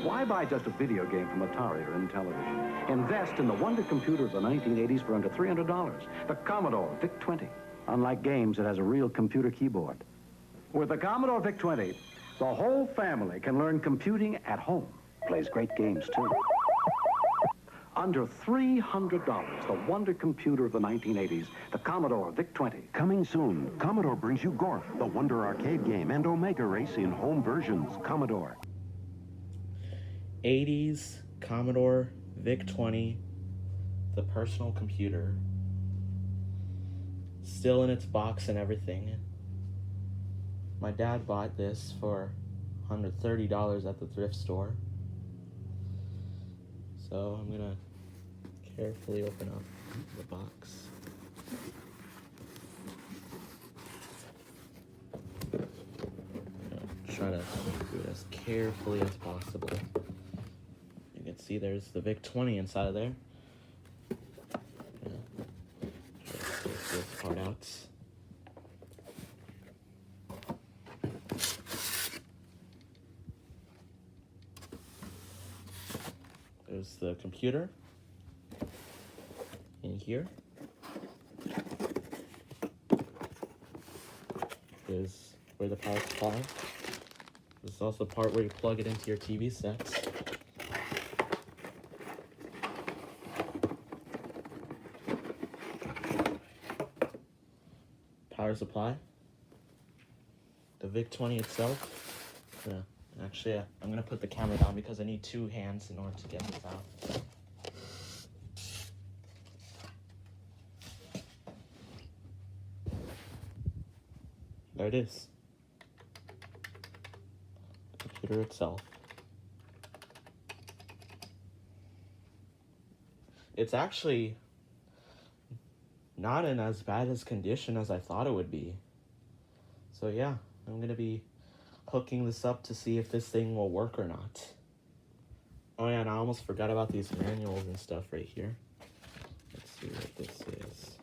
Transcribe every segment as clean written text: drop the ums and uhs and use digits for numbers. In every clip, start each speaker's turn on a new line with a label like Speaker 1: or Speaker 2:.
Speaker 1: Why buy just a video game from Atari or Intellivision? Invest in the wonder computer of the 1980s for under $300, the Commodore VIC-20. Unlike games, it has a real computer keyboard. With the Commodore VIC-20, the whole family can learn computing at home. Plays great games, too. Under $300, the wonder computer of the 1980s, the Commodore VIC-20.
Speaker 2: Coming soon, Commodore brings you Gorf, the Wonder arcade game, and Omega Race in home versions. Commodore.
Speaker 3: 80s Commodore VIC-20, the personal computer. Still in its box and everything. My dad bought this for $130 at the thrift store. So I'm gonna carefully open up the box. Try to do it as carefully as possible. You can see there's the VIC-20 inside of there. Try to take this part out. There's the computer in here. Is where the power supply. This is also the part where you plug it into your TV sets. Power supply. The VIC-20 itself. Actually, I'm gonna put the camera down because I need two hands in order to get this out. There it is. The computer itself. It's actually not in as bad as condition as I thought it would be. So yeah, I'm gonna be hooking this up to see if this thing will work or not. Oh yeah, and I almost forgot about these manuals and stuff right here. Let's see what this is.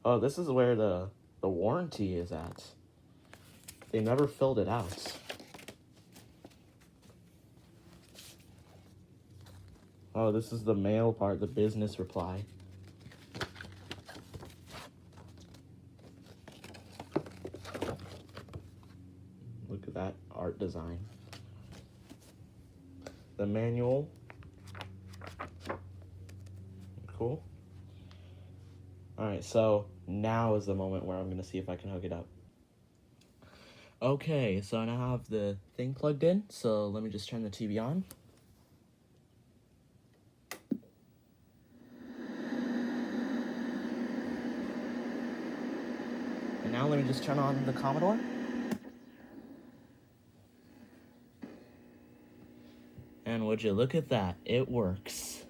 Speaker 3: Oh, this is where the warranty is at. They never filled it out. Oh, this is the mail part, the business reply. Look at that art design. The manual. Cool. Alright, so now is the moment where I'm going to see if I can hook it up. Okay, so now I have the thing plugged in, so let me just turn the TV on. And now let me just turn on the Commodore. And would you look at that, it works.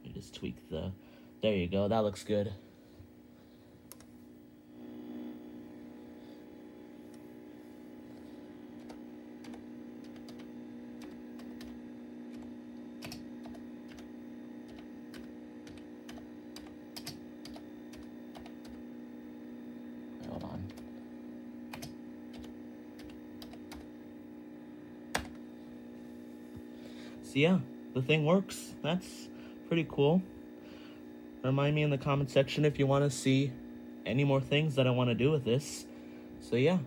Speaker 3: Let me just tweak the, there you go, that looks good. Hold on. So yeah, the thing works. That's pretty cool. Remind me in the comment section if you want to see any more things that I want to do with this. So yeah,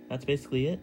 Speaker 3: that's basically it.